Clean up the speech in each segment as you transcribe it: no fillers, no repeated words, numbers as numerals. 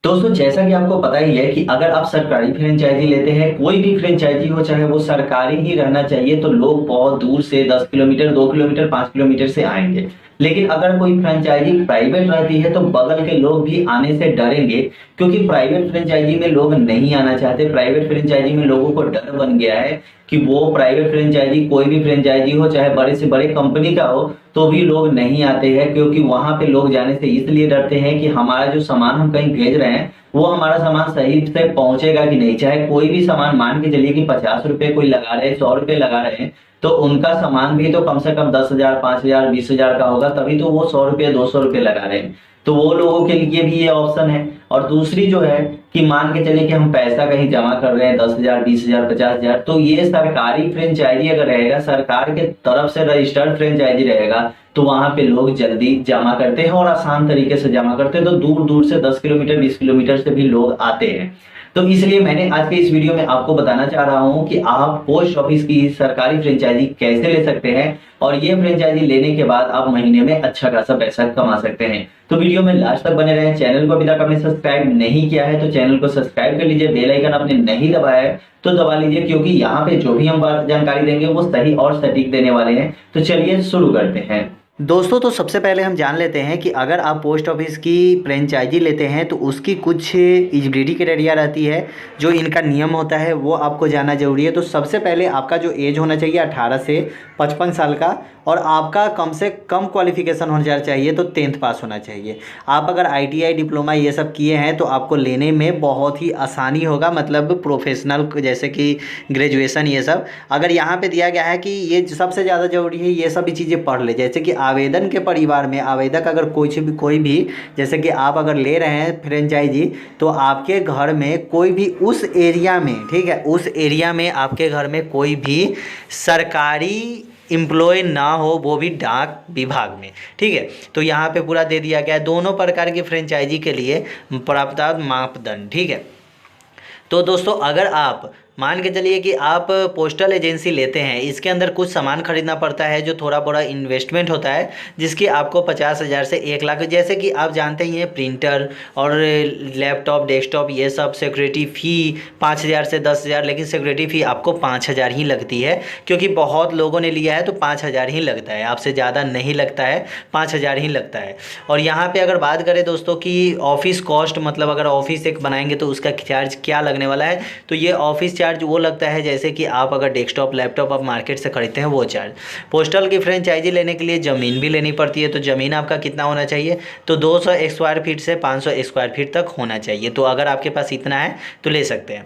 दोस्तों जैसा कि आपको पता ही है कि अगर आप सरकारी फ्रेंचाइजी लेते हैं, कोई भी फ्रेंचाइजी हो चाहे वो सरकारी ही रहना चाहिए, तो लोग बहुत दूर से 10 किलोमीटर 2 किलोमीटर 5 किलोमीटर से आएंगे। लेकिन अगर कोई फ्रेंचाइजी प्राइवेट रहती है तो बगल के लोग भी आने से डरेंगे, क्योंकि प्राइवेट फ्रेंचाइजी में लोग नहीं आना चाहते। प्राइवेट फ्रेंचाइजी में लोगों को डर बन गया है कि वो प्राइवेट फ्रेंचाइजी, कोई भी फ्रेंचाइजी हो चाहे बड़े से बड़े कंपनी का हो, तो भी लोग नहीं आते हैं, क्योंकि वहां पे लोग जाने से इसलिए डरते हैं कि हमारा जो सामान हम कहीं भेज रहे हैं वो हमारा सामान सही से पहुंचेगा कि नहीं। चाहे कोई भी सामान, मान के चलिए कि 50 रुपए कोई लगा रहे हैं, 100 रुपए लगा रहे हैं, तो उनका सामान भी तो कम से कम 10,000 5,000 20,000 का होगा, तभी तो वो 100 रुपये 200 रुपये लगा रहे हैं। तो वो लोगों के लिए भी ये ऑप्शन है। और दूसरी जो है कि मान के चलिए कि हम पैसा कहीं जमा कर रहे हैं 10,000 20,000 50,000, तो ये सरकारी फ्रेंचाइजी अगर रहेगा, सरकार के तरफ से रजिस्टर्ड फ्रेंचाइजी रहेगा, तो वहां पे लोग जल्दी जमा करते हैं और आसान तरीके से जमा करते हैं। तो दूर दूर से 10 किलोमीटर 20 किलोमीटर से भी लोग आते हैं। तो इसलिए मैंने आज के इस वीडियो में आपको बताना चाह रहा हूं कि आप पोस्ट ऑफिस की सरकारी फ्रेंचाइजी कैसे ले सकते हैं, और ये फ्रेंचाइजी लेने के बाद आप महीने में अच्छा खासा पैसा कमा सकते हैं। तो वीडियो में लास्ट तक बने रहें। चैनल को अभी तक आपने सब्सक्राइब नहीं किया है तो चैनल को सब्सक्राइब कर लीजिए। बेल आइकन आपने नहीं दबाया है तो दबा लीजिए, क्योंकि यहाँ पे जो भी हम जानकारी देंगे वो सही और सटीक देने वाले हैं। तो चलिए शुरू करते हैं। दोस्तों तो सबसे पहले हम जान लेते हैं कि अगर आप पोस्ट ऑफिस की फ्रेंचाइजी लेते हैं तो उसकी कुछ एलिजिबिलिटी क्राइटेरिया रहती है, जो इनका नियम होता है वो आपको जानना जरूरी है। तो सबसे पहले आपका जो एज होना चाहिए 18 से 55 साल का, और आपका कम से कम क्वालिफिकेशन होना चाहिए, तो 10th पास होना चाहिए। आप अगर ITI डिप्लोमा ये सब किए हैं तो आपको लेने में बहुत ही आसानी होगा, मतलब प्रोफेशनल जैसे कि ग्रेजुएशन ये सब। अगर यहाँ पे दिया गया है कि ये सबसे ज़्यादा ज़रूरी है, ये सभी चीज़ें पढ़ ले। जैसे कि आवेदन के परिवार में आवेदक अगर कोई भी जैसे कि आप अगर ले रहे हैं फ्रेंचाइजी, तो आपके घर में कोई भी उस एरिया में, ठीक है, उस एरिया में आपके घर में कोई भी सरकारी एम्प्लॉय ना हो, वो भी डाक विभाग में, ठीक है। तो यहाँ पे पूरा दे दिया गया है दोनों प्रकार की फ्रेंचाइजी के लिए प्राप्त मापदंड, ठीक है। तो दोस्तों अगर आप मान के चलिए कि आप पोस्टल एजेंसी लेते हैं, इसके अंदर कुछ सामान खरीदना पड़ता है जो थोड़ा बड़ा इन्वेस्टमेंट होता है, जिसकी आपको 50,000 से 1 लाख, जैसे कि आप जानते ही हैं प्रिंटर और लैपटॉप डेस्कटॉप ये सब, सिक्योरिटी फ़ी 5,000 से 10,000, लेकिन सिक्योरिटी फ़ी आपको 5,000 ही लगती है, क्योंकि बहुत लोगों ने लिया है तो 5,000 ही लगता है, आपसे ज़्यादा नहीं लगता है, 5,000 ही लगता है। और यहाँ पर अगर बात करें दोस्तों कि ऑफिस कॉस्ट, मतलब अगर ऑफिस एक बनाएंगे तो उसका चार्ज क्या लगने वाला है, तो ये ऑफिस चार्ज वो लगता है जैसे कि आप अगर डेस्कटॉप लैपटॉप आप मार्केट से खरीदते हैं वो चार्ज। पोस्टल की फ्रेंचाइजी लेने के लिए ज़मीन भी लेनी पड़ती है, तो ज़मीन आपका कितना होना चाहिए, तो 200 स्क्वायर फीट से 500 स्क्वायर फीट तक होना चाहिए। तो अगर आपके पास इतना है तो ले सकते हैं।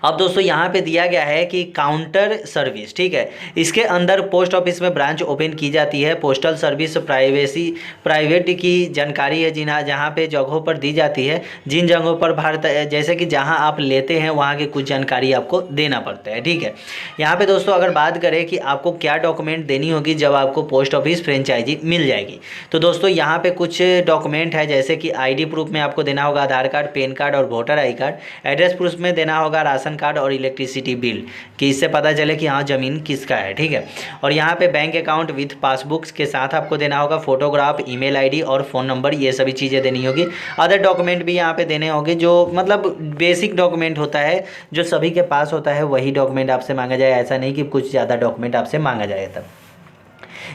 अब दोस्तों यहाँ पे दिया गया है कि काउंटर सर्विस, ठीक है, इसके अंदर पोस्ट ऑफिस में ब्रांच ओपन की जाती है। पोस्टल सर्विस प्राइवेट की जानकारी है जहाँ पे जगहों पर दी जाती है, जिन जगहों पर भारत, जैसे कि जहाँ आप लेते हैं वहाँ की कुछ जानकारी आपको देना पड़ता है, ठीक है। यहाँ पे दोस्तों अगर बात करें कि आपको क्या डॉक्यूमेंट देनी होगी जब आपको पोस्ट ऑफिस फ्रेंचाइजी मिल जाएगी, तो दोस्तों यहाँ पे कुछ डॉक्यूमेंट है, जैसे कि ID प्रूफ में आपको देना होगा आधार कार्ड, पैन कार्ड और voter ID card. Address proof में देना होगा राशन कार्ड और इलेक्ट्रिसिटी बिल, कि इससे पता चले कि हाँ ज़मीन किसका है, ठीक है। और यहाँ पे बैंक अकाउंट विथ पासबुक्स के साथ आपको देना होगा फोटोग्राफ, ईमेल ID और फ़ोन नंबर, ये सभी चीज़ें देनी होगी। अदर डॉक्यूमेंट भी यहाँ पे देने होंगे, जो मतलब बेसिक डॉक्यूमेंट होता है, जो सभी के पास होता है, वही डॉक्यूमेंट आपसे मांगा जाए। ऐसा नहीं कि कुछ ज़्यादा डॉक्यूमेंट आपसे मांगा जाए। तब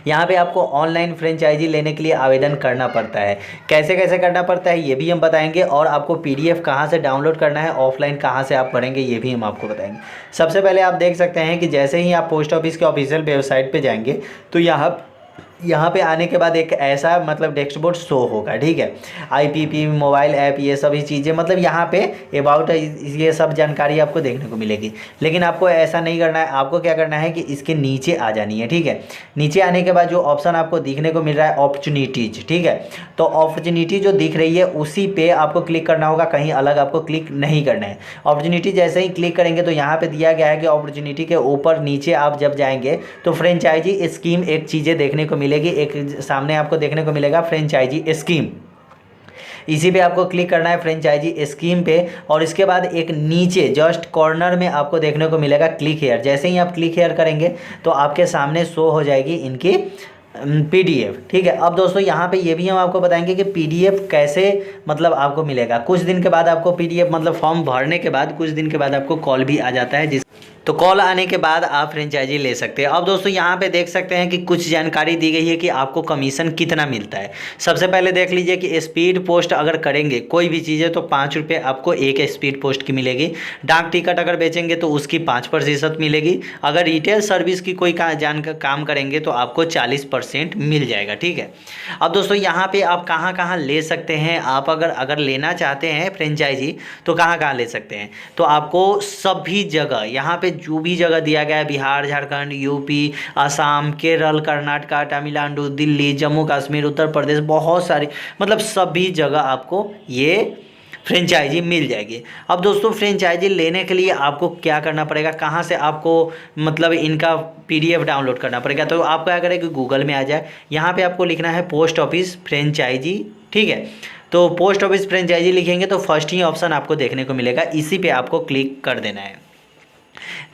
यहाँ पे आपको ऑनलाइन फ्रेंचाइजी लेने के लिए आवेदन करना पड़ता है। कैसे कैसे करना पड़ता है ये भी हम बताएंगे, और आपको PDF कहाँ से डाउनलोड करना है, ऑफलाइन कहाँ से आप पढ़ेंगे ये भी हम आपको बताएंगे। सबसे पहले आप देख सकते हैं कि जैसे ही आप पोस्ट ऑफिस के ऑफिशियल वेबसाइट पे जाएंगे तो यहाँ पे आने के बाद एक ऐसा मतलब डैशबोर्ड शो होगा, ठीक है। IPP मोबाइल ऐप ये सभी चीज़ें, मतलब यहाँ पे अबाउट ये सब जानकारी आपको देखने को मिलेगी। लेकिन आपको ऐसा नहीं करना है, आपको क्या करना है कि इसके नीचे आ जानी है, ठीक है। नीचे आने के बाद जो ऑप्शन आपको दिखने को मिल रहा है अपॉर्चुनिटीज, ठीक है, तो अपॉर्चुनिटी जो दिख रही है उसी पे आपको क्लिक करना होगा, कहीं अलग आपको क्लिक नहीं करना है। अपॉर्चुनिटी जैसे ही क्लिक करेंगे तो यहाँ पे दिया गया है कि अपॉर्चुनिटी के ऊपर नीचे आप जब जाएंगे तो फ्रेंचाइजी स्कीम एक चीज़ें देखने को मिलेगी, एक सामने आपको देखने को मिलेगा फ्रेंचाइजी स्कीम। इसी पे आपको क्लिक करना है फ्रेंचाइजी स्कीम पे, और इसके बाद एक नीचे जस्ट कॉर्नर में आपको देखने को मिलेगा क्लिक हेयर। जैसे ही आप क्लिक हेयर करेंगे तो आपके सामने शो हो जाएगी इनकी PDF, ठीक है। अब दोस्तों यहाँ पे ये भी हम आपको बताएंगे कि PDF कैसे मतलब आपको मिलेगा। कुछ दिन के बाद आपको PDF मतलब फॉर्म भरने के बाद कुछ दिन के बाद आपको कॉल भी आ जाता है, तो कॉल आने के बाद आप फ्रेंचाइजी ले सकते हैं। अब दोस्तों यहाँ पे देख सकते हैं कि कुछ जानकारी दी गई है कि आपको कमीशन कितना मिलता है। सबसे पहले देख लीजिए कि स्पीड पोस्ट अगर करेंगे कोई भी चीज़ है तो 5 रुपये आपको एक स्पीड पोस्ट की मिलेगी। डाक टिकट अगर बेचेंगे तो उसकी 5% मिलेगी। अगर रिटेल सर्विस की कोई काम करेंगे तो आपको 40% मिल जाएगा, ठीक है। अब दोस्तों यहाँ पे आप कहाँ कहाँ ले सकते हैं, आप अगर लेना चाहते हैं फ्रेंचाइजी तो कहाँ कहाँ ले सकते हैं, तो आपको सभी जगह यहाँ पे जो भी जगह दिया गया है, बिहार, झारखंड, यूपी, असम, केरल, कर्नाटका, तमिलनाडु, दिल्ली, जम्मू कश्मीर, उत्तर प्रदेश, बहुत सारी मतलब सभी जगह आपको ये फ्रेंचाइजी मिल जाएगी। अब दोस्तों फ्रेंचाइजी लेने के लिए आपको क्या करना पड़ेगा, कहाँ से आपको मतलब इनका PDF डाउनलोड करना पड़ेगा, तो आप क्या करें कि गूगल में आ जाए, यहाँ पे आपको लिखना है पोस्ट ऑफिस फ्रेंचाइजी, ठीक है। तो पोस्ट ऑफिस फ्रेंचाइजी लिखेंगे तो फर्स्ट ही ऑप्शन आपको देखने को मिलेगा, इसी पे आपको क्लिक कर देना है।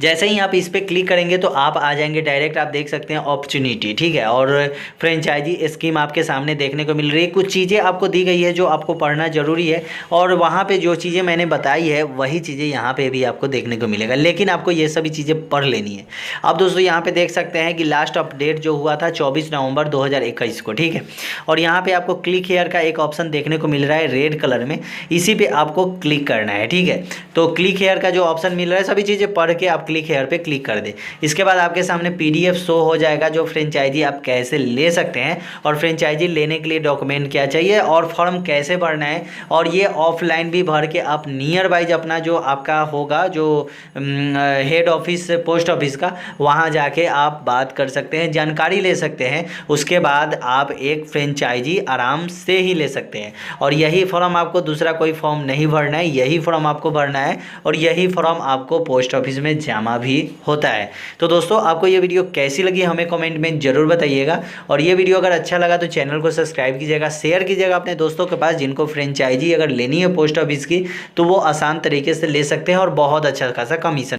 जैसे ही आप इस पर क्लिक करेंगे तो आप आ जाएंगे डायरेक्ट, आप देख सकते हैं अपॉर्चुनिटी, ठीक है। और फ्रेंचाइजी स्कीम आपके सामने देखने को मिल रही है। कुछ चीज़ें आपको दी गई है जो आपको पढ़ना जरूरी है, और वहाँ पे जो चीज़ें मैंने बताई है वही चीज़ें यहाँ पे भी आपको देखने को मिलेगा, लेकिन आपको ये सभी चीज़ें पढ़ लेनी है। अब दोस्तों यहाँ पे देख सकते हैं कि लास्ट अपडेट जो हुआ था 24 नवंबर 2021 को, ठीक है। और यहाँ पे आपको क्लिक हेयर का एक ऑप्शन देखने को मिल रहा है रेड कलर में, इसी पे आपको क्लिक करना है, ठीक है। तो क्लिक हेयर का जो ऑप्शन मिल रहा है सभी चीज़ें पढ़ के आप क्लिक हेयर पे क्लिक कर दें। इसके बाद आपके सामने PDF शो हो जाएगा जो फ्रेंचाइजी आप कैसे ले सकते हैं, और फ्रेंचाइजी लेने के लिए डॉक्यूमेंट क्या चाहिए और फॉर्म कैसे भरना है, और ये ऑफलाइन भी भर के आप नियर बाइज अपना जो आपका होगा जो हेड ऑफिस पोस्ट ऑफिस का, वहाँ जाके आप बात कर सकते हैं, जानकारी ले सकते हैं। उसके बाद आप एक फ्रेंचाइजी आराम से ही ले सकते हैं, और यही फॉर्म आपको दूसरा कोई फॉर्म नहीं भरना है, यही फॉर्म आपको भरना है, और यही फॉर्म आपको पोस्ट ऑफिस में जमा भी होता है। तो दोस्तों आपको ये वीडियो कैसी लगी हमें कमेंट में ज़रूर बताइएगा, और ये वीडियो अगर अच्छा लगा तो चैनल को सब्सक्राइब कीजिएगा, शेयर कीजिएगा अपने दोस्तों के पास जिनको फ्रेंचाइजी अगर लेनी है पोस्ट ऑफिस की, तो वो आसान तरीके से ले सकते हैं और बहुत अच्छा खासा कमीशन